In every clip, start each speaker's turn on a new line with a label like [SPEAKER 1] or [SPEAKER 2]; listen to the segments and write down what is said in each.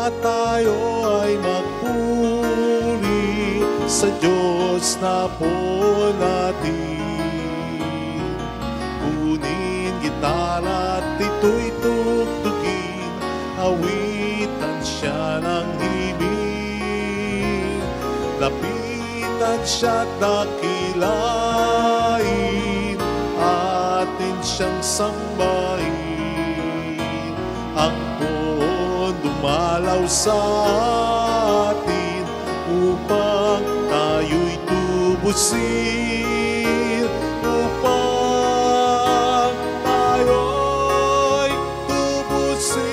[SPEAKER 1] at tayo ay magpuri sa Diyos na po natin. Kunin gitara at ito'y tugtugin, awitan siya ng himig. Lapitan siya at dakilain, atin siyang sambahin. Ang poon dumalaw sa atin upang tayo'y tubusin, upang tayo'y tubusin.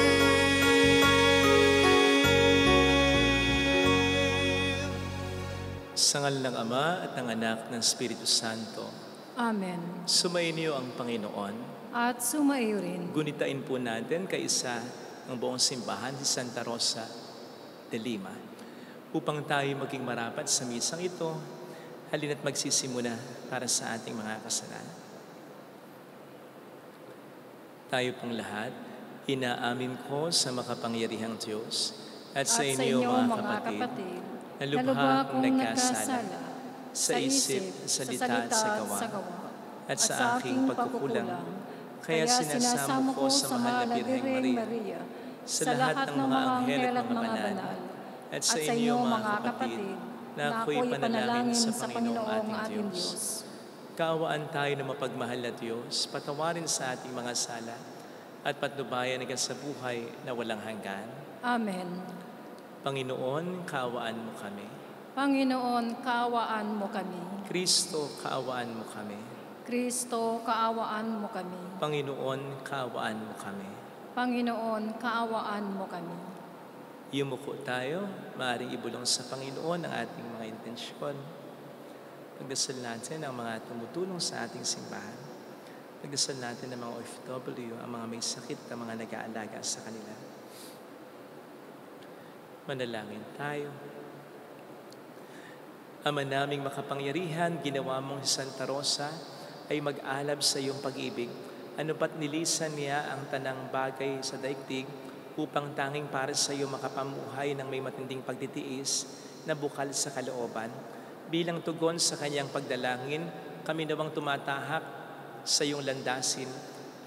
[SPEAKER 2] Sa ngalan ng Ama at ng Anak ng Espiritu Santo.
[SPEAKER 3] Amen.
[SPEAKER 2] Sumainyo ang Panginoon.
[SPEAKER 3] At sumaiyo rin.
[SPEAKER 2] Gunitain po natin kaisa ng buong simbahan si Santa Rosa de Lima. Upang tayo maging marapat sa misang ito, halina't magsisimula para sa ating mga kasalanan. Tayo pong lahat, inaamin ko sa makapangyarihang Diyos at sa inyo mga kapatid, na lubha akong nagkasala sa isip, salita at sa gawa, at sa aking pagkukulang. Kaya sinasamo ko sa mahal na Birheng Maria, sa lahat ng mga anghel at mga banal, at sa inyo mga kapatid, na ako'y panalangin sa Panginoong ating Diyos. Kaawaan tayo na mapagmahal na Diyos, patawarin sa ating mga sala, at patnubayan hanggang sa buhay na walang hanggan.
[SPEAKER 3] Amen.
[SPEAKER 2] Panginoon, kaawaan mo kami.
[SPEAKER 3] Panginoon, kaawaan mo kami.
[SPEAKER 2] Kristo, kaawaan mo kami.
[SPEAKER 3] Kristo, kaawaan mo kami.
[SPEAKER 2] Panginoon, kaawaan mo kami.
[SPEAKER 3] Panginoon, kaawaan mo kami.
[SPEAKER 2] Yumuko tayo, maaaring ibulong sa Panginoon ang ating mga intensyon. Pagdasal natin ang mga tumutulong sa ating simbahan. Pagdasal natin ang mga OFW, ang mga may sakit, ang mga nag-aalaga sa kanila. Manalangin tayo. Ama naming makapangyarihan, ginawa mong si Santa Rosa ay mag-alab sa iyong pag-ibig. Ano ba't nilisan niya ang tanang bagay sa daigdig upang tanging para sa iyo makapamuhay ng may matinding pagtitiis na bukal sa kalooban. Bilang tugon sa kanyang pagdalangin, kami nawang tumatahak sa iyong landasin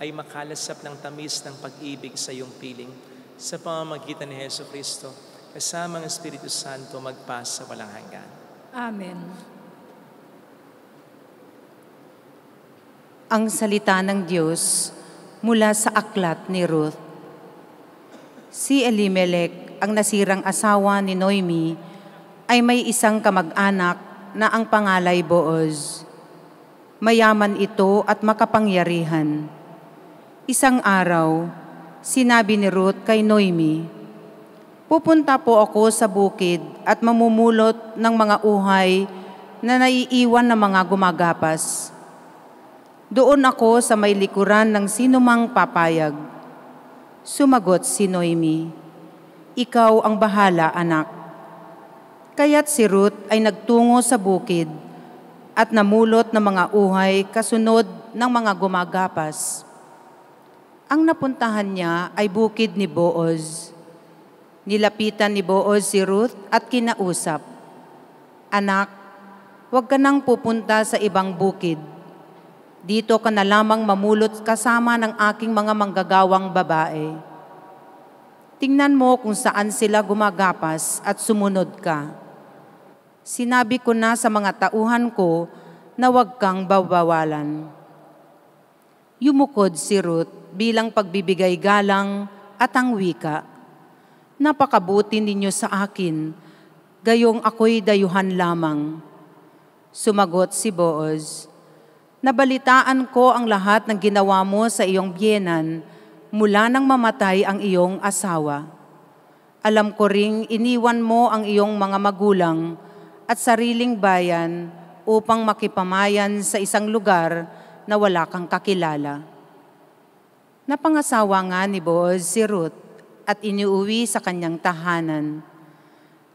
[SPEAKER 2] ay makalasap ng tamis ng pag-ibig sa iyong piling sa pamamagitan ni Jesucristo, kasama ng Espiritu Santo magpas sa walang hanggan.
[SPEAKER 3] Amen.
[SPEAKER 4] Ang salita ng Diyos mula sa aklat ni Ruth. Si Elimelech, ang nasirang asawa ni Noemi, ay may isang kamag-anak na ang pangalay Booz. Mayaman ito at makapangyarihan. Isang araw, sinabi ni Ruth kay Noemi, "Pupunta po ako sa bukid at mamumulot ng mga uhay na naiiwan ng mga gumagapas. Doon ako sa may likuran ng sinumang papayag." Sumagot si Noemi, "Ikaw ang bahala, anak." Kaya't si Ruth ay nagtungo sa bukid at namulot ng mga uhay kasunod ng mga gumagapas. Ang napuntahan niya ay bukid ni Booz. Nilapitan ni Booz si Ruth at kinausap, "Anak, huwag ka nang pupunta sa ibang bukid. Dito ka na lamang mamulot kasama ng aking mga manggagawang babae. Tingnan mo kung saan sila gumagapas at sumunod ka. Sinabi ko na sa mga tauhan ko na huwag kang babawalan." Yumukod si Ruth bilang pagbibigay galang at ang wika, "Napakabuti ninyo sa akin, gayong ako'y dayuhan lamang." Sumagot si Booz, "Nabalitaan ko ang lahat ng ginawa mo sa iyong biyenan mula nang mamatay ang iyong asawa. Alam ko ring iniwan mo ang iyong mga magulang at sariling bayan upang makipamayan sa isang lugar na wala kang kakilala." Napangasawa nga ni Booz si Ruth at iniuwi sa kanyang tahanan.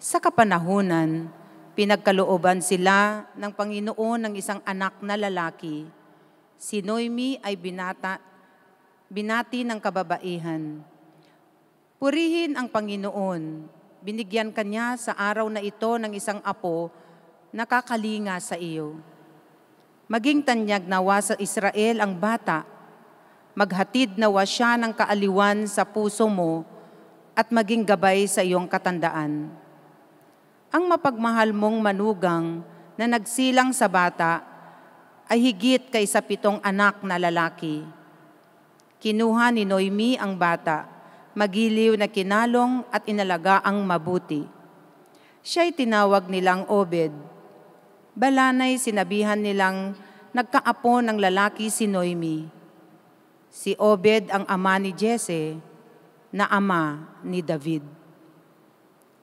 [SPEAKER 4] Sa kapanahunan, pinagkalooban sila ng Panginoon ng isang anak na lalaki. Si Noemi ay binati ng kababaihan. Purihin ang Panginoon. Binigyan kanya sa araw na ito ng isang apo na kakalinga sa iyo. Maging tanyag nawa sa Israel ang bata. Maghatid nawa siya ng kaaliwan sa puso mo at maging gabay sa iyong katandaan. Ang mapagmahal mong manugang na nagsilang sa bata ay higit kaysa 7 anak na lalaki. Kinuha ni Noemi ang bata, magiliw na kinalong at inalagaang mabuti. Siya'y tinawag nilang Obed. Balanay sinabihan nilang nagkaapo ng lalaki si Noemi. Si Obed ang ama ni Jesse, na ama ni David.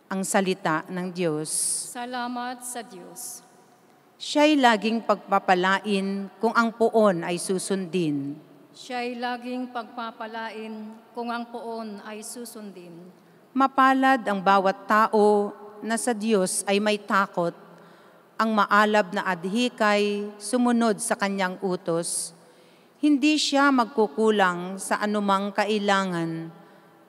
[SPEAKER 4] Ang salita ng Diyos.
[SPEAKER 3] Salamat sa Diyos.
[SPEAKER 4] Siya'y laging pagpapalain kung ang poon ay susundin.
[SPEAKER 3] Siya'y laging pagpapalain kung ang poon ay susundin.
[SPEAKER 4] Mapalad ang bawat tao na sa Diyos ay may takot, ang maalab na adhikay sumunod sa kanyang utos. Hindi siya magkukulang sa anumang kailangan.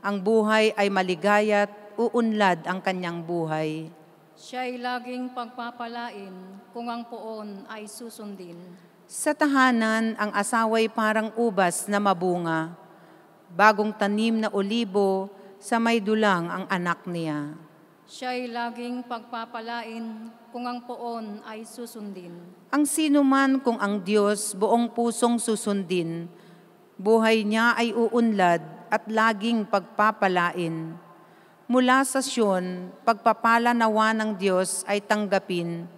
[SPEAKER 4] Ang buhay ay maligaya't uunlad ang kanyang buhay.
[SPEAKER 3] Siya'y laging pagpapalain kung ang poon ay susundin.
[SPEAKER 4] Sa tahanan, ang asawa'y parang ubas na mabunga. Bagong tanim na olibo, sa may dulang ang anak niya.
[SPEAKER 3] Siya'y laging pagpapalain kung ang poon ay susundin.
[SPEAKER 4] Ang sinuman kung ang Diyos buong pusong susundin, buhay niya ay uunlad at laging pagpapalain. Mula sa Siyon, pagpapala nawa ng Diyos ay tanggapin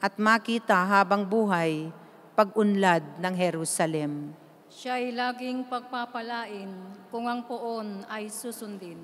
[SPEAKER 4] at makita habang buhay, pag-unlad ng Jerusalem.
[SPEAKER 3] Siya'y laging pagpapalain kung ang poon ay susundin.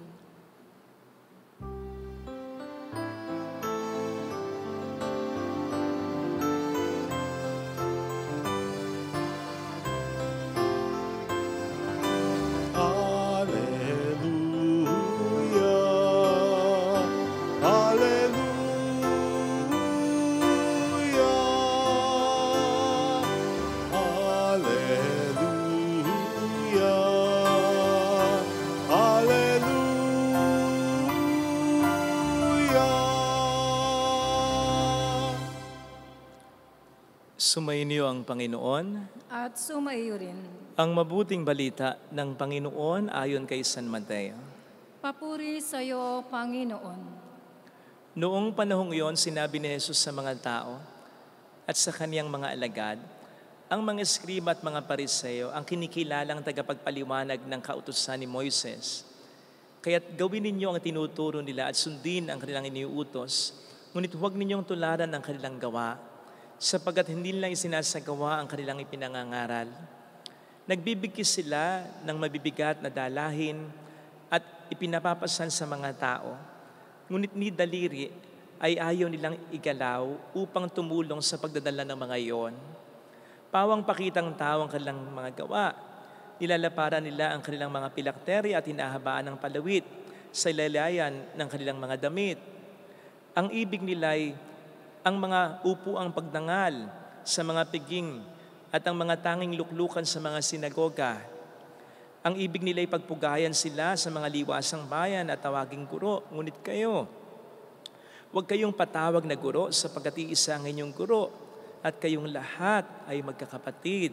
[SPEAKER 2] Sumainyo ang Panginoon.
[SPEAKER 3] At sumaiyo rin.
[SPEAKER 2] Ang mabuting balita ng Panginoon ayon kay San Mateo.
[SPEAKER 3] Papuri sa iyo, Panginoon.
[SPEAKER 2] Noong panahong iyon, sinabi ni Jesus sa mga tao at sa kaniyang mga alagad, ang mga eskriba at mga pariseo ang kinikilalang tagapagpaliwanag ng kautusan ni Moises. Kaya't gawin ninyo ang tinuturo nila at sundin ang kanilang iniuutos, ngunit huwag ninyong tularan ang kanilang gawa, sapagkat hindi nila isinasagawa ang kanilang ipinangangaral. Nagbibigkis sila ng mabibigat na dalahin at ipinapapasan sa mga tao, ngunit ni daliri ay ayaw nilang igalaw upang tumulong sa pagdadala ng mga iyon. Pawang pakitang tao ang kanilang mga gawa, nilalaparan nila ang kanilang mga pilakteri at hinahabaan ng palawit sa ilalayan ng kanilang mga damit. Ang ibig nila'y ang mga upuang pagdangal sa mga piging at ang mga tanging luklukan sa mga sinagoga. Ang ibig nila ay pagpugayan sila sa mga liwasang bayan at tawaging guro. Ngunit kayo, huwag kayong patawag na guro sapagkat iisa ang inyong guro at kayong lahat ay magkakapatid.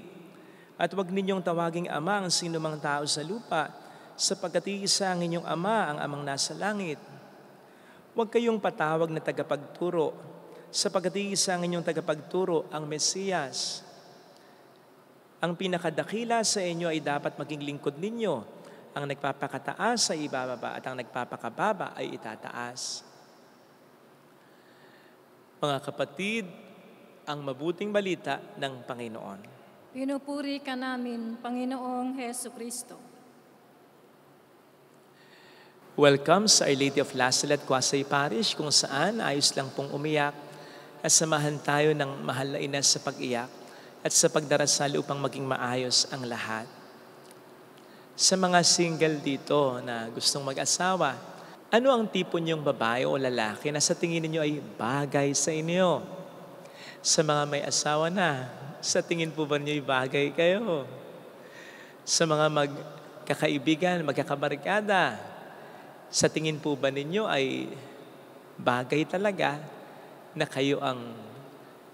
[SPEAKER 2] At huwag ninyong tawaging ama ang sinumang tao sa lupa sapagkat iisa ang inyong ama, ang amang nasa langit. Huwag kayong patawag na tagapagturo sapagkat iisa ang inyong tagapagturo, ang Mesiyas. Ang pinakadakila sa inyo ay dapat maging lingkod ninyo. Ang nagpapakataas ay ibababa at ang nagpapakababa ay itataas. Mga kapatid, ang mabuting balita ng Panginoon.
[SPEAKER 3] Pinupuri ka namin, Panginoong Hesukristo.
[SPEAKER 2] Welcome sa Our Lady of Lasalle at Quasay Parish, kung saan ayos lang pong umiyak at samahan tayo ng mahal na ina sa pag-iyak at sa pagdarasal upang maging maayos ang lahat. Sa mga single dito na gustong mag-asawa, ano ang tipo niyong babae o lalaki na sa tingin niyo ay bagay sa inyo? Sa mga may asawa na, sa tingin po ba niyo ay bagay kayo? Sa mga magkakaibigan, magkakabarkada, Sa tingin po ba ninyo ay bagay talaga na kayo ang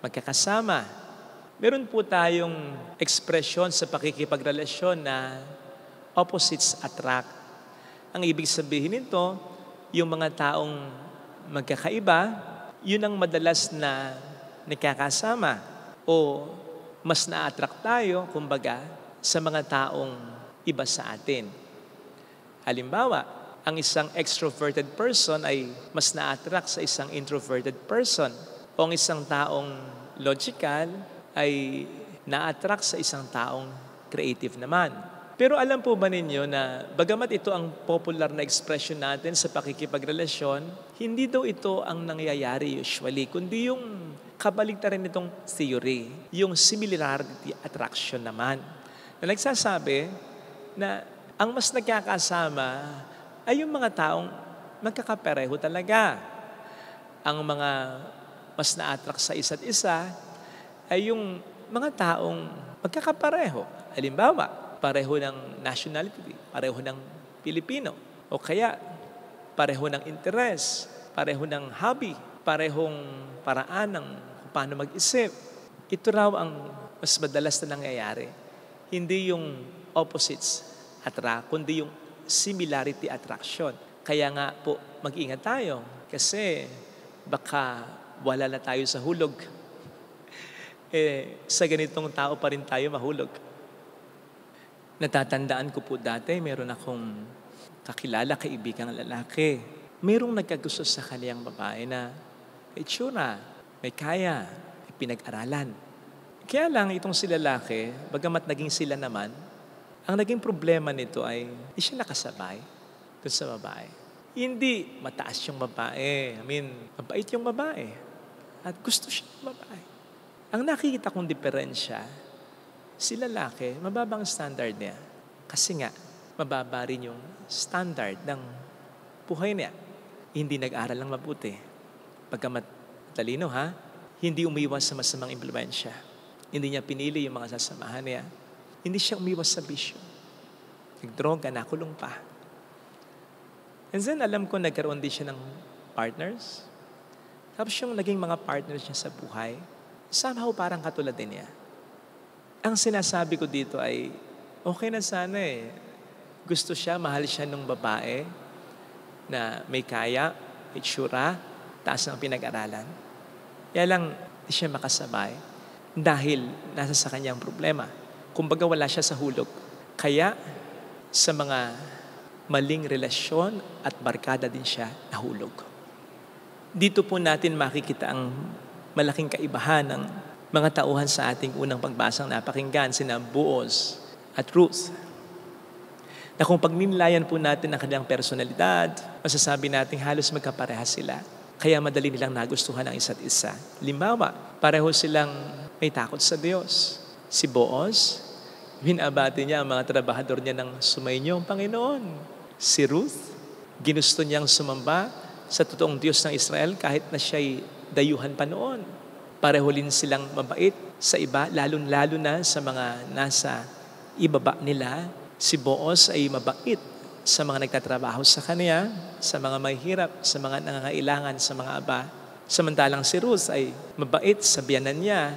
[SPEAKER 2] magkakasama? Meron po tayong ekspresyon sa pakikipagrelasyon na opposites attract. Ang ibig sabihin nito, yung mga taong magkakaiba, yun ang madalas na nakakasama o mas na-attract tayo, kumbaga, sa mga taong iba sa atin. Halimbawa, ang isang extroverted person ay mas na-attract sa isang introverted person. O ang isang taong logical ay na-attract sa isang taong creative naman. Pero alam po ba ninyo na bagamat ito ang popular na expression natin sa pakikipagrelasyon, hindi daw ito ang nangyayari usually, kundi yung kabaligtaran nitong theory, yung similarity attraction naman, na nagsasabi na ang mas nagkakasama ay yung mga taong magkakapareho talaga. Ang mga mas na-attract sa isa't isa ay yung mga taong magkakapareho. Halimbawa, pareho ng nationality, pareho ng Pilipino, o kaya pareho ng interest, pareho ng hobby, parehong paraan ng kung paano mag-isip. Ito raw ang mas madalas na nangyayari. Hindi yung opposites attract, kundi yung similarity attraction. Kaya nga po, mag-ingat tayo kasi baka wala na tayo sa hulog. Sa ganitong tao pa rin tayo mahulog. Natatandaan ko po dati, meron akong kakilala, kaibigang lalaki. Mayroong nagkagusto sa kaniyang babae na may tsura, may kaya, may pinag-aralan. Kaya lang itong si lalaki, bagamat naging sila naman, ang naging problema nito ay hindi siya nakasabay dun sa babae. Hindi mataas yung babae. Mabait yung babae. At gusto siya ng babae. Ang nakikita kong diferensya, si lalaki, mababang standard niya. Kasi nga, mababa rin yung standard ng buhay niya. Hindi nag-aral lang mabuti. Pagkamat talino, hindi umiwas sa masamang impluwensya. Hindi niya pinili yung mga sasamahan niya. Hindi siya umiwas sa bisyo. Nagdroga, nakulong pa. And then, alam ko, nagkaroon din siya ng partners. Tapos yung naging mga partners niya sa buhay, somehow parang katulad din niya. Ang sinasabi ko dito ay, okay na sana Gusto siya, mahal siya ng babae na may kaya, may tsura, taas ng pinag-aralan. Kaya lang, di siya makasabay dahil nasa sa kanyang problema. Kumbaga wala siya sa hulog. Kaya sa mga maling relasyon at barkada din siya nahulog. Dito po natin makikita ang malaking kaibahan ng mga tauhan sa ating unang pagbasang napakinggan, sina Boaz at Ruth. Na kung pagninlayan po natin ang kanilang personalidad, masasabi natin halos magkaparehas sila. Kaya madali nilang nagustuhan ang isa't isa. Halimbawa, pareho silang may takot sa Diyos. Si Boaz, binabati niya ang mga trabahador niya ng sumainyo ang Panginoon. Si Ruth, ginusto niyang sumamba sa totoong Diyos ng Israel kahit na siya'y dayuhan pa noon. Pareho din silang mabait sa iba, lalong-lalo na sa mga nasa ibaba nila. Si Boaz ay mabait sa mga nagtatrabaho sa kanya, sa mga mahihirap, sa mga nangangailangan, sa mga aba. Samantalang si Ruth ay mabait sa biyanan niya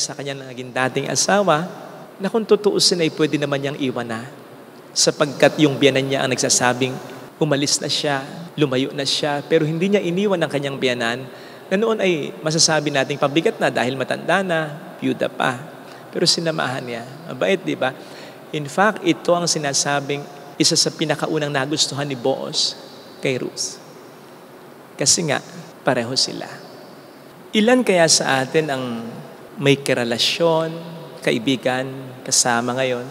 [SPEAKER 2] sa kanyang naging dating asawa, na kung tutuusin ay pwede naman niyang iwan na. Sapagkat yung biyanan niya ang nagsasabing umalis na siya, lumayo na siya, pero hindi niya iniwan ang kanyang biyanan, na noon ay masasabi nating pabigat na dahil matanda na, byuda pa. Pero sinamahan niya. Mabait, di ba? In fact, ito ang sinasabing isa sa pinakaunang nagustuhan ni Boaz kay Ruth. Kasi nga, pareho sila. Ilan kaya sa atin ang may karelasyon, kaibigan, kasama ngayon,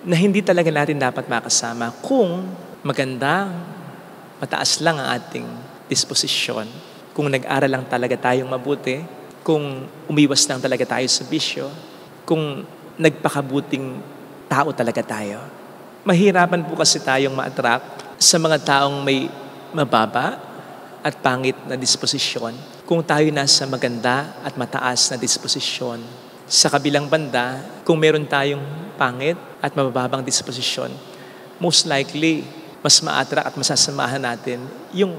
[SPEAKER 2] na hindi talaga natin dapat makasama kung maganda, mataas lang ang ating disposisyon, kung nag-aral lang talaga tayong mabuti, kung umiwas lang talaga tayo sa bisyo, kung nagpakabuting tao talaga tayo. Mahirapan po kasi tayong ma-attract sa mga taong may mababa at pangit na disposisyon kung tayo nasa maganda at mataas na disposisyon. Sa kabilang banda, kung meron tayong pangit at mababang disposisyon, most likely, mas ma-attract at masasamahan natin yung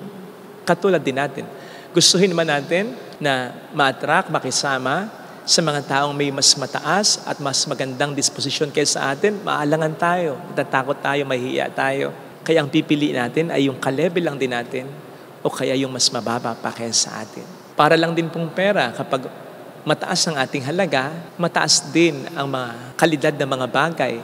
[SPEAKER 2] katulad din natin. Gustuhin man natin na ma-attract, makisama sa mga taong may mas mataas at mas magandang disposisyon kaysa atin, maalangan tayo, natatakot tayo, mahihiya tayo. Kaya ang pipili natin ay yung ka-level lang din natin o kaya yung mas mababa pa kaysa atin. Para lang din pong pera, kapag mataas ang ating halaga, mataas din ang mga kalidad ng mga bagay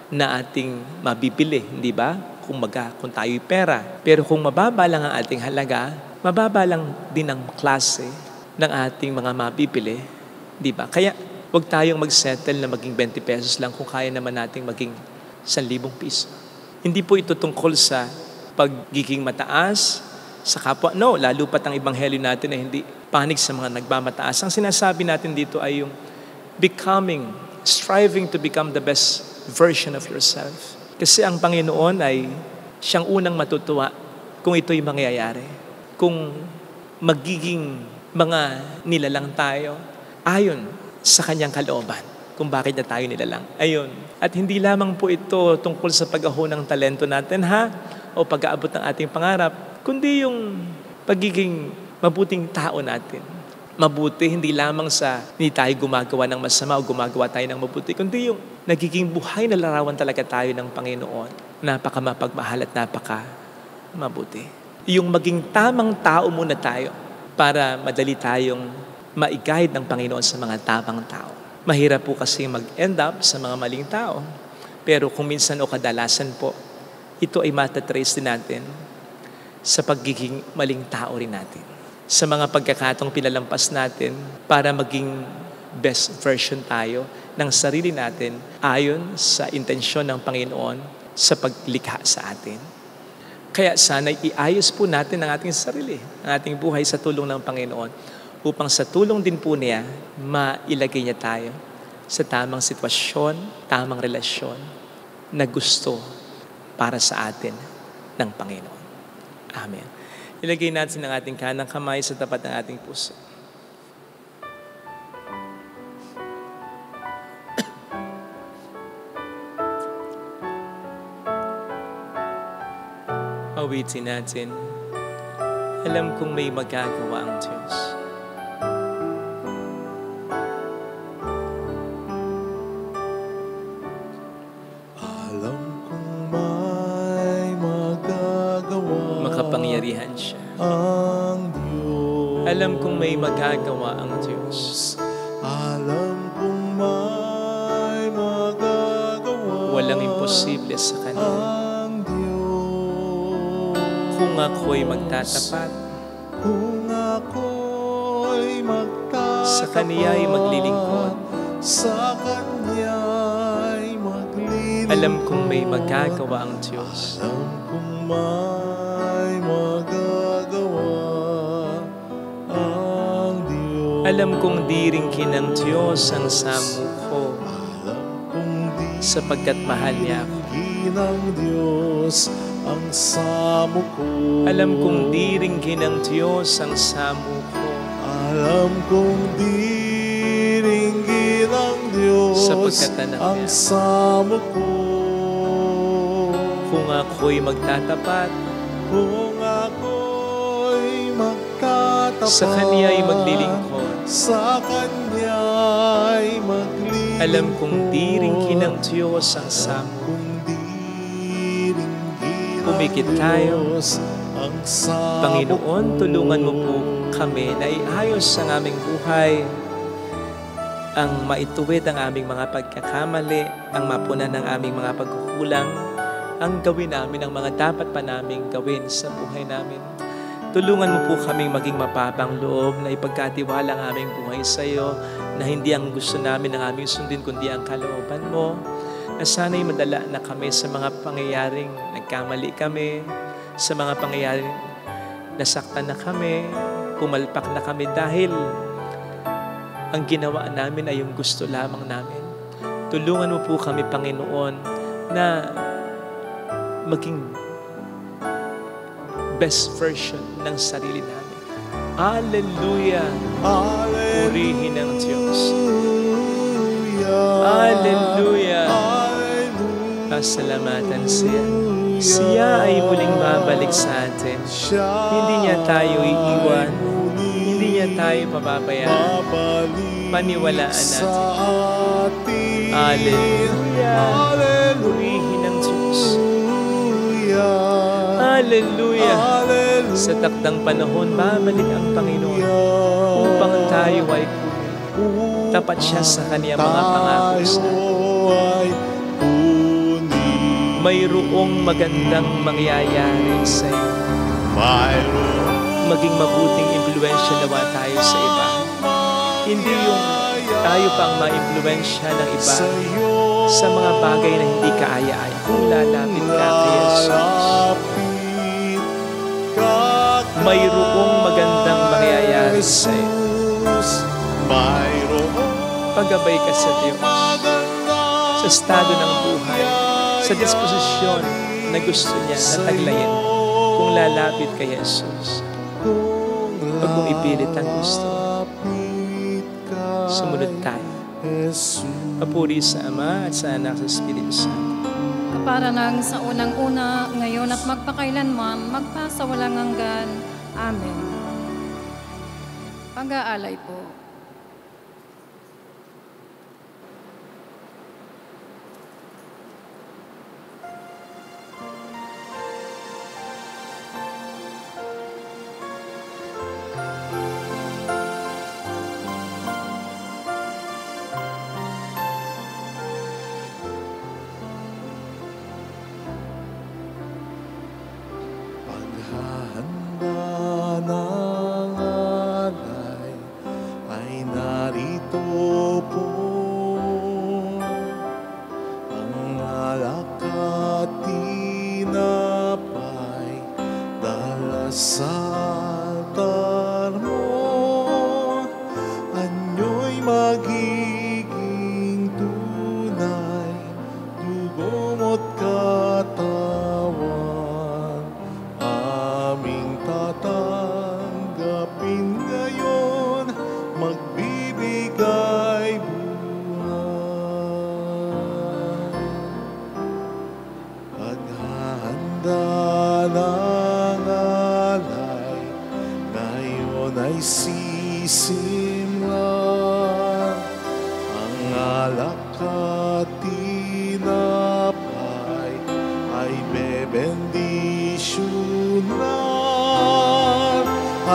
[SPEAKER 2] na ating mabibili, hindi ba? Kung tayo'y pera. Pero kung mababa lang ang ating halaga, mababa lang din ang klase ng ating mga mabibili, di ba? Kaya huwag tayong mag-settle na maging 20 pesos lang kung kaya naman nating maging 1,000 piso. Hindi po ito tungkol sa pagiging mataas sa kapwa. No, lalo pat ang ebanghelyo natin na hindi panig sa mga nagmamataas. Ang sinasabi natin dito ay yung striving to become the best version of yourself. Kasi ang Panginoon ay siyang unang matutuwa kung ito'y mangyayari. Kung magiging mga nilalang tayo ayon sa kanyang kalooban. Kung bakit na tayo nilalang. Ayun. At hindi lamang po ito tungkol sa pag-ahon ng talento natin, o pag-aabot ng ating pangarap, kundi yung pagiging mabuting tao natin. Mabuti, hindi lamang sa hindi tayo gumagawa ng masama o gumagawa tayo ng mabuti, kundi yung nagiging buhay na larawan talaga tayo ng Panginoon. Napaka mapagmahal at napaka mabuti. Yung maging tamang tao muna tayo para madali tayong ma-guide ng Panginoon sa mga tamang tao. Mahirap po kasi mag-end up sa mga maling tao. Pero kung minsan o kadalasan po, ito ay matatrace din natin sa pagiging maling tao rin natin. Sa mga pagkakataong pinalampas natin para maging best version tayo ng sarili natin ayon sa intensyon ng Panginoon sa paglikha sa atin. Kaya sana iayos po natin ang ating sarili, ang ating buhay sa tulong ng Panginoon upang sa tulong din po niya, mailagay niya tayo sa tamang sitwasyon, tamang relasyon na gusto para sa atin ng Panginoon. Amen. Ilagay natin ang ating kanang kamay sa tapat ng ating puso. Awitin natin, alam kong may magagawa ang Diyos.
[SPEAKER 1] Alam kong may magagawa
[SPEAKER 2] Makapangyarihan siya.
[SPEAKER 1] ang Diyos.
[SPEAKER 2] Alam kong may magagawa ang Diyos.
[SPEAKER 1] Alam kong may magagawa
[SPEAKER 2] Walang imposible sa Kanya.
[SPEAKER 1] ang Diyos.
[SPEAKER 2] Kung ako'y magtatapat,
[SPEAKER 1] Kung ako'y magtatapat
[SPEAKER 2] sa Kaniya'y maglilingkod,
[SPEAKER 1] sa Kaniya'y maglilingkod.
[SPEAKER 2] alam kong may magagawa ang Diyos.
[SPEAKER 1] Alam kong may magagawa ang Diyos.
[SPEAKER 2] Alam kong diringkin ng Diyos ang samukho
[SPEAKER 1] Alam kong di
[SPEAKER 2] sapagkat mahal niya ako.
[SPEAKER 1] ng Diyos ang samo ko.
[SPEAKER 2] Alam kong diringkin ng Diyos ang samukho
[SPEAKER 1] Alam kong diringgin ng Diyos
[SPEAKER 2] sapagkat anak
[SPEAKER 1] ang
[SPEAKER 2] niya.
[SPEAKER 1] samo ko.
[SPEAKER 2] Kung ako'y magtatapat,
[SPEAKER 1] Kung ako'y magtatapat
[SPEAKER 2] sa Kaniya'y maglilingkod,
[SPEAKER 1] sa Kaniya'y maglilingkod.
[SPEAKER 2] alam kong diringkin ng Diyos ang samukho.
[SPEAKER 1] Kung diringgin
[SPEAKER 2] Pumikit
[SPEAKER 1] ng
[SPEAKER 2] tayo.
[SPEAKER 1] Diyos ang samo
[SPEAKER 2] Panginoon,
[SPEAKER 1] ko.
[SPEAKER 2] tulungan mo po kami na iayos ang aming buhay, ang maituwid ang aming mga pagkakamali, ang mapunan ng aming mga pagkukulang, ang gawin namin ang mga dapat pa naming gawin sa buhay namin. Tulungan mo po kaming maging mapapang loob na ipagkatiwala ang aming buhay sa iyo, na hindi ang gusto namin ang aming sundin, kundi ang kalooban mo, na sana'y madala na kami sa mga pangyayaring nagkamali kami, sa mga pangyayaring nasaktan na kami, pumalpak na kami dahil ang ginawa namin ay yung gusto lamang namin. Tulungan mo po kami, Panginoon, na maging best version ng sarili namin. Hallelujah! Purihin ang Diyos. Hallelujah! Pasalamatan siya. Siya ay muling babalik sa atin. Hindi niya tayo iiwan. Hindi niya tayo pababayaan. Paniwalaan natin. Hallelujah. Purihin ang Diyos. Hallelujah. Sa takdang panahon, babalik ang Panginoon upang tayo ay tapat siya sa kaniyang mga pangako sa atin. Mayroong magandang mangyayari sa iyo. Maging mabuting impluensya nawa tayo sa iba. Hindi yung tayo pang ma-impluensya ng iba sa mga bagay na hindi kaaya-aya. Kung lalapit ka kay Jesus, mayroong magandang mangyayari sa iyo. Paggabay ka sa Diyos sa estado ng buhay, sa disposisyon na gusto niya na taglayin. Kung lalapit kay Jesus, huwag mong ipilit ang gusto. Sumunod tayo. Papuri sa Ama at sa Anak at sa Espiritu Santo.
[SPEAKER 3] Kapara nang sa unang-una, ngayon at magpakailanman, magpasawalang hanggan. Amen. Pag-aalay po.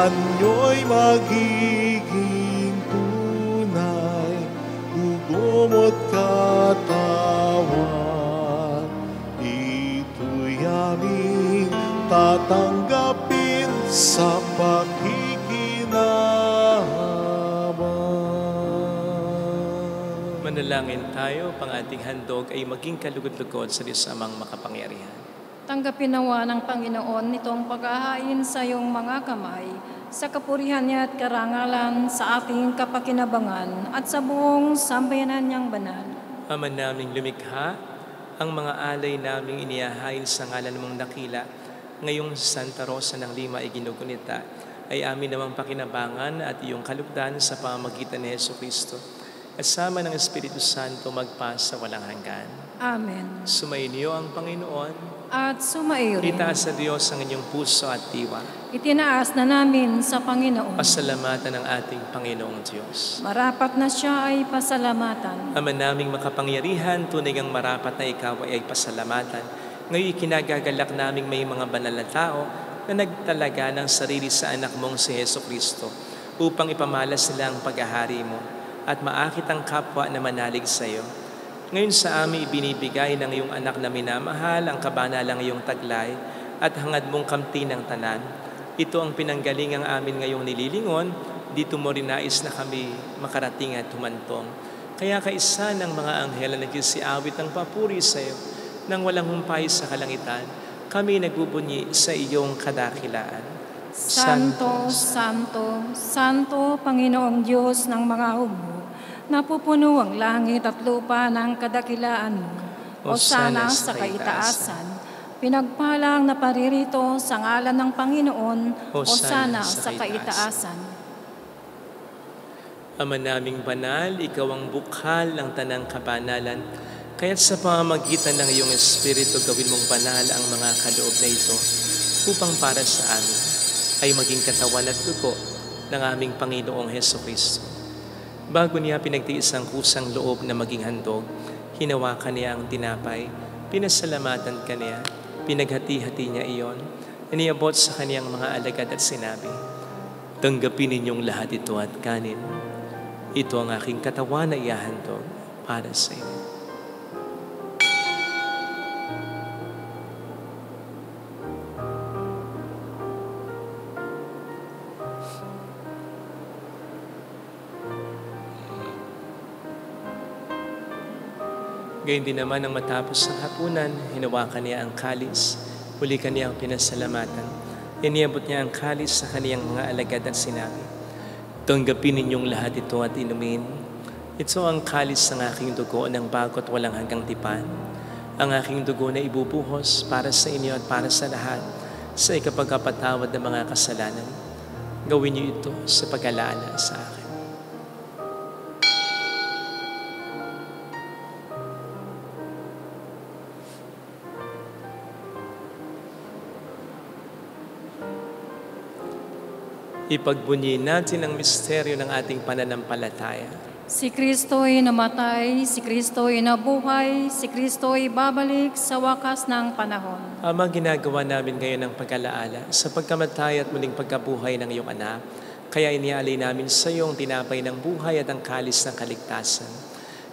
[SPEAKER 1] Anyo'y magiging tunay, gugom at katawan. Ito'y aming tatanggapin sa pakikinabang.
[SPEAKER 2] Manalangin tayo, pang ating handog ay maging kalugod-lugod sa Diyos Amang makapangyarihan.
[SPEAKER 3] Tanggapin nawa ng Panginoon nitong paghahain sa iyong mga kamay, sa kapurihan niya at karangalan sa ating kapakinabangan at sa buong sambayanan niyang banal.
[SPEAKER 2] Ama naming lumikha, ang mga alay naming inihahain sa ngalan mong dakila, ngayong Santa Rosa ng Lima ay ginugunita, ay amin namang pakinabangan at iyong kalugdan sa pamamagitan ni Jesucristo. Kasama ng Espiritu Santo magpasa walang hanggan.
[SPEAKER 3] Amen.
[SPEAKER 2] Sumainyo ang Panginoon.
[SPEAKER 3] At sumaiyo rin.
[SPEAKER 2] Itaas sa Diyos ang inyong puso at diwa.
[SPEAKER 3] Itinaas na namin sa Panginoon.
[SPEAKER 2] Pasalamatan ng ating Panginoong Diyos.
[SPEAKER 3] Marapat na siya ay pasalamatan.
[SPEAKER 2] Ama naming makapangyarihan, tunay ngang marapat na ikaw ay pasalamatan. Ngayon kinagagalak naming may mga banal na tao na nagtalaga ng sarili sa anak mong si Jesucristo upang ipamalas nila ang paghahari mo at maakit ang kapwa na manalig sa iyo. Ngayon sa amin ibinibigay ng iyong anak na minamahal ang kabanalang iyong taglay at hangad mong kamti ng tanan. Ito ang pinanggalingang amin ngayong nililingon, dito mo rin nais na kami makarating at humantong. Kaya kaisa ng mga anghel na nagsiawit ng papuri sa iyo, nang walang humpay sa kalangitan, kami nagbubunyi sa iyong kadakilaan.
[SPEAKER 3] Santo, Santo, Santo, Panginoong Diyos ng mga hukbo, napupuno ang langit at lupa ng kadakilaan mo. Hosana sa kaitaasan. Pinagpalang na paririto sa ngalan ng Panginoon. Hosana sa kaitaasan.
[SPEAKER 2] Ama naming banal, ikaw ang bukhal ng tanang kabanalan. Kaya't sa pamamagitan ng iyong Espiritu, gawin mong banal ang mga kaloob na ito upang para sa amin ay maging katawan at dugo ng aming Panginoong Hesukristo. Bago niya pinagtiis ang kusang loob na maging handog, hinawakan niya ang tinapay, pinasalamatan kaniya, pinaghati-hati niya iyon, iniabot sa kaniyang mga alagad at sinabi, "Tanggapin ninyong lahat ito at kanin. Ito ang aking katawan na ihahandog para sa inyo." Gayun din naman nang matapos ang hapunan, hinawakan niya ang kalis, muli kaniyang pinasalamatan. Iniabot niya ang kalis sa kaniyang mga alagad at sinabi, "Tanggapin ninyong lahat ito at inumin. Ito ang kalis ng aking dugo ng bago't walang hanggang tipan. Ang aking dugo na ibubuhos para sa inyo at para sa lahat sa ikapagkapatawad ng mga kasalanan. Gawin niyo ito sa pag-alala sa akin." Ipagbunyi natin ang misteryo ng ating pananampalataya.
[SPEAKER 3] Si Kristo'y namatay, si Kristo'y nabuhay, si Kristo'y babalik sa wakas ng panahon.
[SPEAKER 2] Ama, ginagawa namin ngayon ang pag-alaala sa pagkamatay at muling pagkabuhay ng iyong anak. Kaya inialay namin sa iyo ang tinapay ng buhay at ang kalis ng kaligtasan.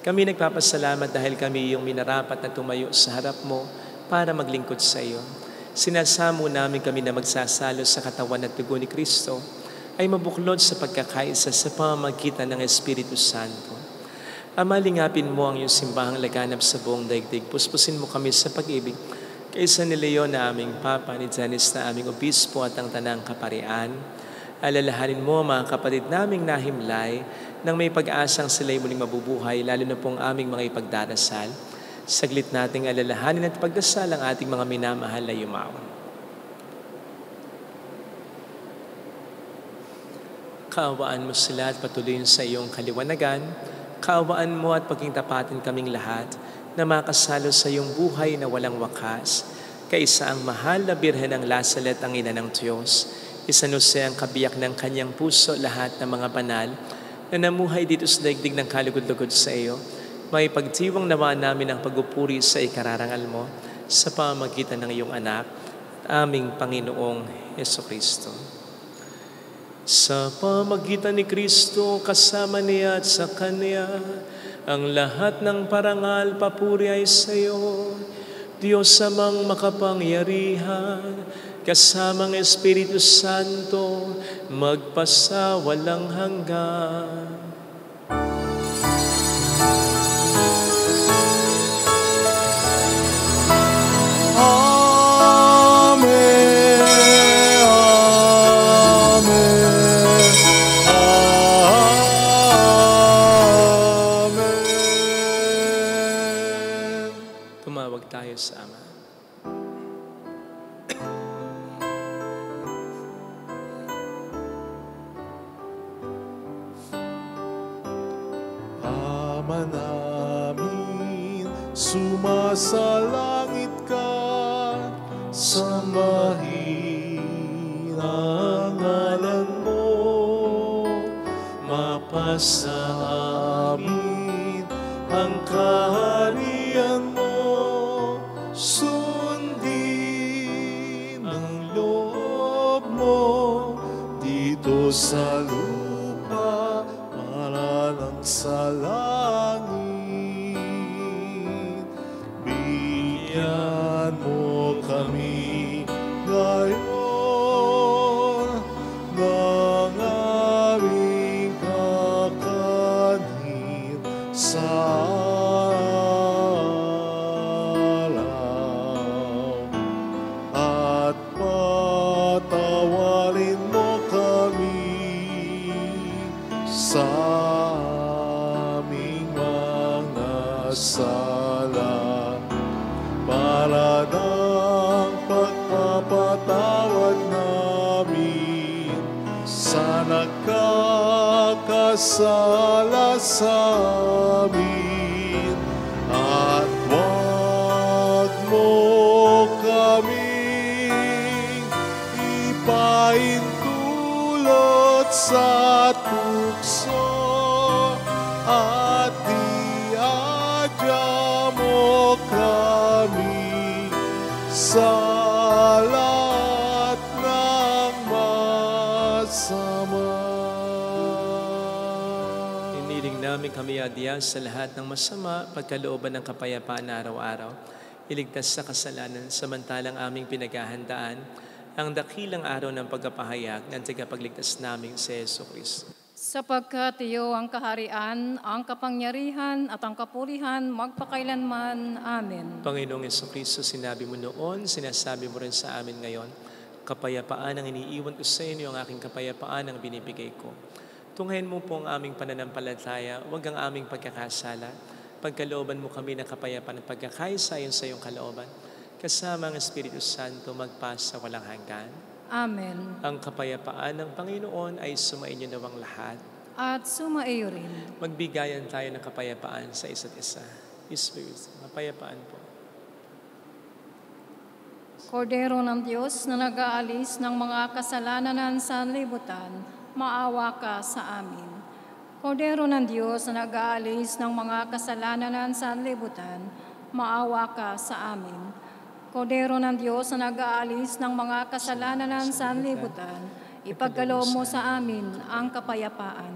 [SPEAKER 2] Kami nagpapasalamat dahil kami iyong minarapat na tumayo sa harap mo para maglingkod sa iyo. Sinasamo namin kami na magsasalo sa katawan at dugo ni Kristo ay mabuklod sa pagkakaisa sa pamamagitan ng Espiritu Santo. Ama, lingapin mo ang iyong simbahang laganap sa buong daigdig. Puspusin mo kami sa pag-ibig kaysa ni Leon na aming Papa, ni Janice na aming Obispo at ang Tanang Kaparian. Alalahanin mo mga kapatid naming nahimlay nang may pag-asang sila'y muling mabubuhay, lalo na pong aming mga ipagdarasal. Saglit nating alalahanin at pagdasal ang ating mga minamahal na yumaon. Kaawaan mo sila at patuloyin sa iyong kaliwanagan. Kaawaan mo at pagkingtapatin kaming lahat na makasalo sa iyong buhay na walang wakas. Kaisa ang mahal na Birhen ng Lasalet, ang ina ng Diyos. Isanuse ang kabiyak ng kanyang puso lahat ng mga banal na namuhay dito sa daigdig ng kalugod-lugod sa iyo. May pagtiwang nawa namin ang pagupuri sa ikararangal mo sa pamamagitan ng iyong anak, aming Panginoong Hesukristo. Sa pamagitan ni Kristo, kasama niya at sa Kanya, ang lahat ng parangal, papuri ay sa iyo, Diyos amang makapangyarihan, kasamang Espiritu Santo, magpasawalang hanggan. Tumawag tayo sa Ama.
[SPEAKER 1] Ama namin, sumasalangit ka, sambahin ang ngalan mo, mapasa amin ang kaharian mo, sundin ang loob mo dito sa lupa para lang sa langit. Bigyan mo kami ngayon ng aming kakanin sa araw, at patawarin mo kami sa aming mga sala, para ng pagpapatawad namin sa nagkakasala sa amin, at sa tukso at diadya mo kami sa lahat ng masama.
[SPEAKER 2] Iniling namin kami adya sa lahat ng masama, pagkalooban ng kapayapaan na araw-araw. Iligtas sa kasalanan, samantalang aming pinaghahandaan ang dakilang araw ng pagkapahayag ng tagapagligtas naming si Jesucristo.
[SPEAKER 3] Sapagkat iyo ang kaharian, ang kapangyarihan at ang kapurihan magpakailanman. Amen.
[SPEAKER 2] Panginoong Jesucristo, sinabi mo noon, sinasabi mo rin sa amin ngayon, kapayapaan ang iniiwan ko sa inyo, ang aking kapayapaan ang binibigay ko. Tunghayin mo po ang aming pananampalataya, huwag ang aming pagkakasala. Pagkalooban mo kami ng kapayapaan at pagkakaisa sa iyong kalooban. Kasama ang Espiritu Santo magpasa walang hanggan.
[SPEAKER 3] Amen.
[SPEAKER 2] Ang kapayapaan ng Panginoon ay sumainyo nawang lahat.
[SPEAKER 3] At sumaiyo rin.
[SPEAKER 2] Magbigayan tayo ng kapayapaan sa isa't isa. Espiritu, kapayapaan po.
[SPEAKER 3] Kordero ng Diyos na nag-aalis ng mga kasalanan sa libutan, maawa ka sa amin. Kordero ng Diyos na nag-aalis ng mga kasalanan sa libutan, maawa ka sa amin. Kordero ng Diyos na nag-aalis ng mga kasalanan sa libutan, ipagkaloob mo sa amin ang kapayapaan.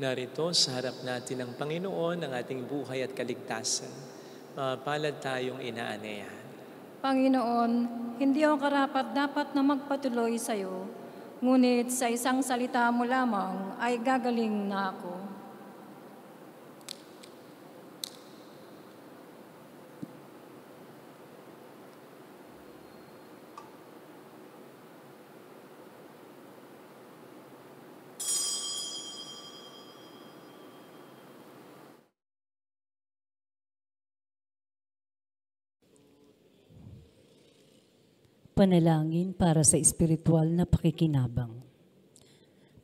[SPEAKER 2] Narito sa harap natin ng Panginoon ang ating buhay at kaligtasan. Mapalad tayong inaanehan.
[SPEAKER 3] Panginoon, hindi ako karapat-dapat na magpatuloy sa iyo, ngunit sa isang salita mo lamang ay gagaling na ako.
[SPEAKER 5] Panalangin para sa espiritual na pakikinabang.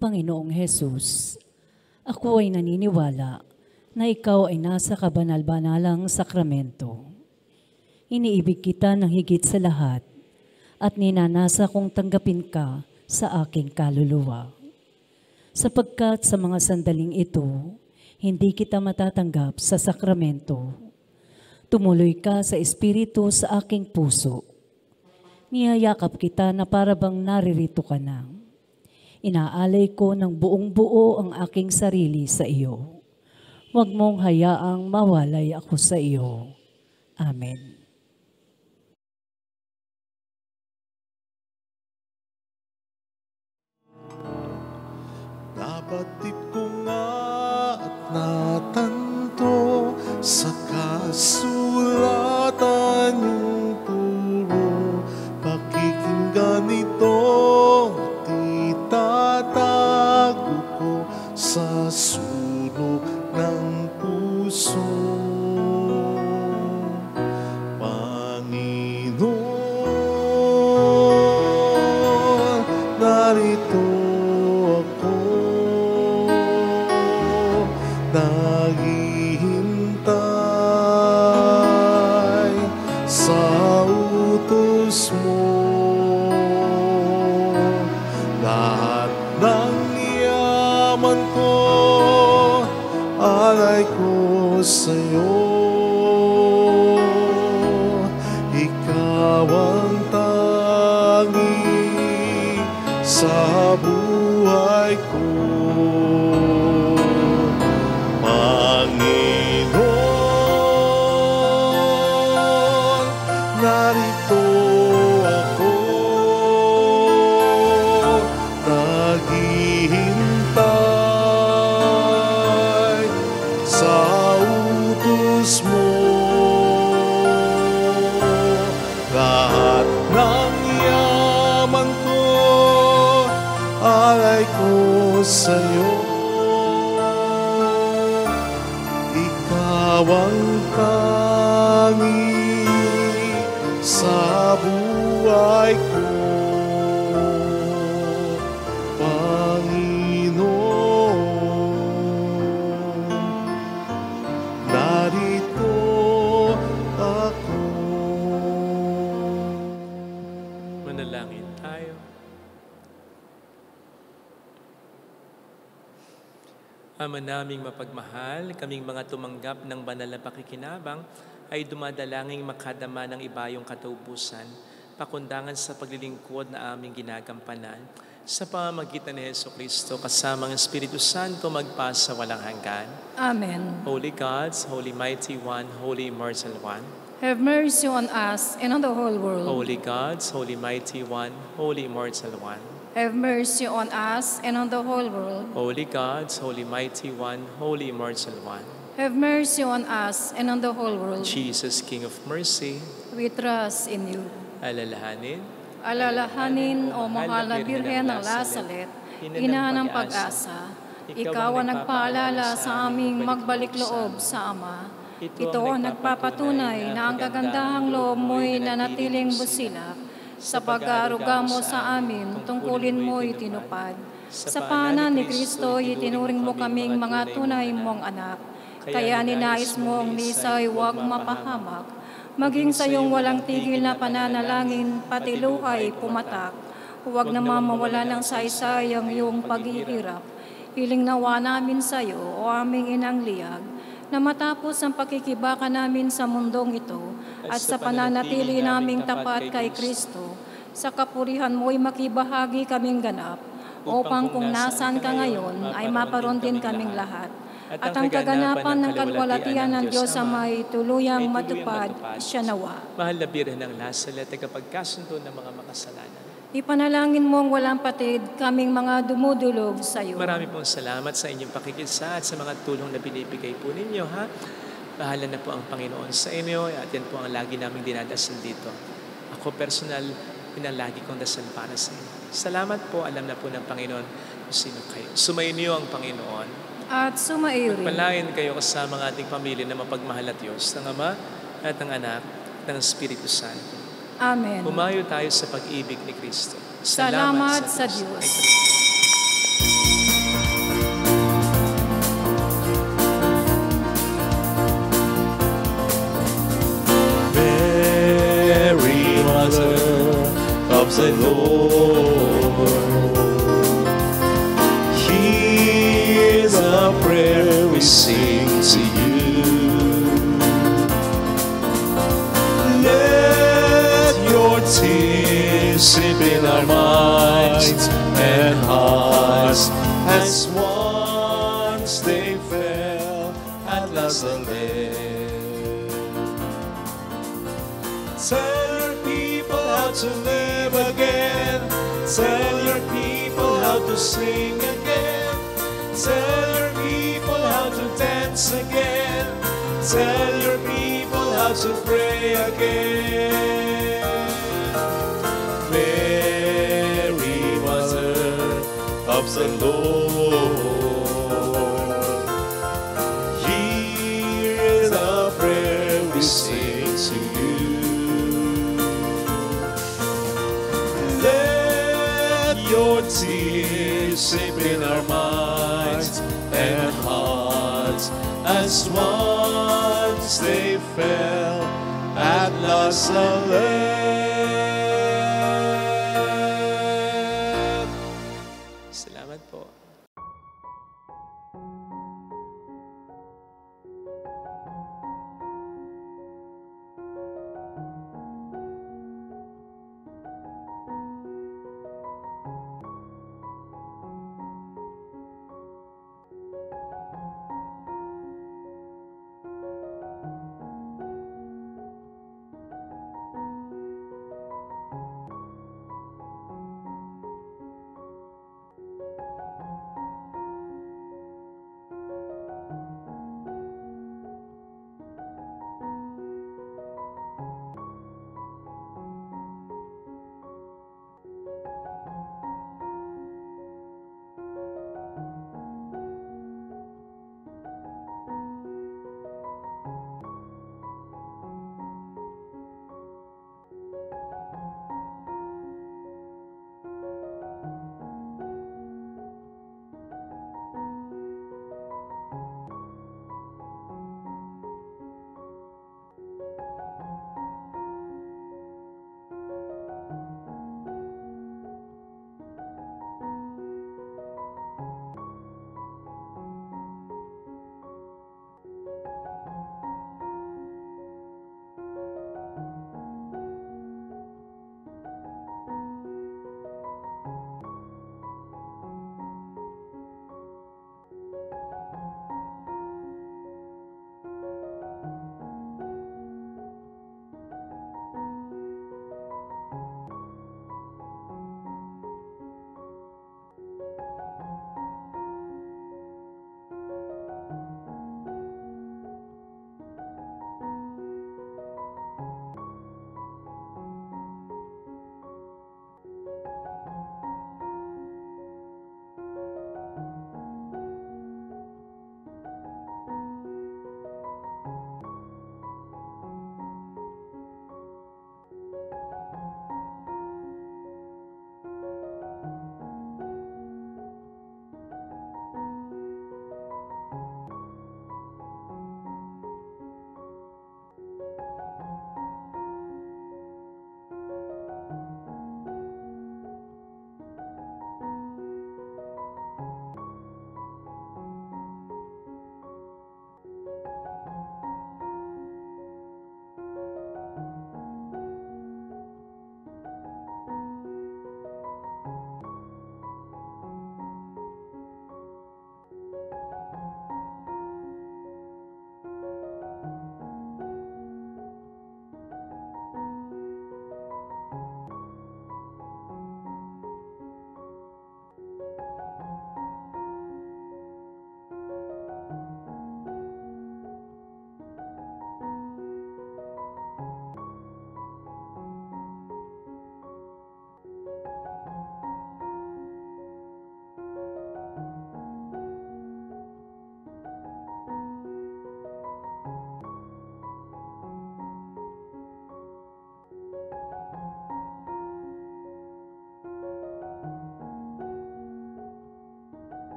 [SPEAKER 5] Panginoong Hesus, ako ay naniniwala na ikaw ay nasa kabanal-banalang sakramento. Iniibig kita ng higit sa lahat at ninanasa kong tanggapin ka sa aking kaluluwa. Sapagkat sa mga sandaling ito, hindi kita matatanggap sa sakramento. Tumuloy ka sa espiritu sa aking puso. Niyayakap kita na parabang naririto ka na. Inaalay ko ng buong buo ang aking sarili sa iyo. Huwag mong hayaang mawalay ako sa iyo. Amen.
[SPEAKER 1] Napatid ko nga at natanto sa kasulatan yung puro pakikinggan ito at itatago ko sa sulok ng puso. Panginoon, narito naghihintay sa utos mo. Lahat ng yaman ko, alay ko sa'yo. Ikaw ang tangi sa buhay ko. Panginoon, narito ako, naghihintay sa utos mo. Lahat ng yaman ko, alay ko sa'yo. Ikaw ang tangi sa buhay ko, Panginoon. Narito ako.
[SPEAKER 2] Manalangin tayo. Ama naming mapagmahal, kaming mga tumanggap ng banal na pakikinabang ay dumadalangin makadama ng ibayong kataubusan, pakundangan sa paglilingkod na aming ginagampanan, sa pamamagitan ni Jesucristo kasama ng Espiritu Santo magpasa walang hanggan.
[SPEAKER 3] Amen.
[SPEAKER 2] Holy God, Holy Mighty One, Holy Immortal One,
[SPEAKER 3] have mercy on us and on the whole world.
[SPEAKER 2] Holy God, Holy Mighty One, Holy Immortal One,
[SPEAKER 3] have mercy on us and on the whole world.
[SPEAKER 2] Holy God, Holy Mighty One, Holy Immortal One,
[SPEAKER 3] have mercy on us and on the whole world.
[SPEAKER 2] Jesus, King of Mercy,
[SPEAKER 3] we trust in you.
[SPEAKER 2] Alalahanin,
[SPEAKER 3] o mahal na Birhen ng Lazaret, ina ng pag-asa, ikaw ang nagpaalala sa aming magbalik loob sa Ama. Ito ang nagpapatunay na ang kagandahang loob mo'y nanatiling busilak. Sa pag-aaruga mo sa amin, tungkulin mo'y tinupad. Sa paanan ni Kristo, itinuring mo kaming mga tunay mong anak. Kaya ninais mo ang misa'y huwag mapahamak. Maging sa iyong walang tigil na pananalangin, pati luhay pumatak. Huwag na mawala ng saysay ang iyong paghihirap. Hiling nawa namin sa iyo, o aming inang liyag, na matapos ang pakikibaka namin sa mundong ito at sa pananatili naming tapat kay Kristo, sa kapurihan mo'y makibahagi kaming ganap, upang kung nasaan ka ngayon ay maparoon din kaming lahat. At ang kaganapan ng kalwalatian ng Diyos Ama ay tuluyang matupad siya nawa.
[SPEAKER 2] Mahal na Birhen ng Lazaret, tagapagkasundo ng mga makasalanan,
[SPEAKER 3] ipanalangin mo ang walang patid kaming mga dumudulog sa iyo.
[SPEAKER 2] Marami pong salamat sa inyong pakikisa at sa mga tulong na binibigay po ninyo, ha? Bahala na po ang Panginoon sa inyo at yan po ang lagi naming dinadasal dito. Ako personal, pinalagi kong dasal para sa inyo. Salamat po, alam na po ng Panginoon kung sino kayo. Sumainyo ang Panginoon.
[SPEAKER 3] At sumairin.
[SPEAKER 2] Magpalain kayo kasama ng ating pamilya na mapagmahal at Diyos, ng Ama at ng Anak at ng Espiritu Santo.
[SPEAKER 3] Amen.
[SPEAKER 2] Humayo tayo sa pag-ibig ni Kristo.
[SPEAKER 3] Salamat sa Diyos.
[SPEAKER 1] Mary, Mother of the Lord, hear the prayer we sing to you. Let your tears sip in our minds and hearts as once they fell at Lazaret. Tell your people how to live again. Tell your people how to sing again. Tell your people how to dance again. Tell your people how to pray again. Mary, Mother of the Lord, hear the prayer we sing to you. Let your tears sip in our minds and hearts as once they fell at Lazaret.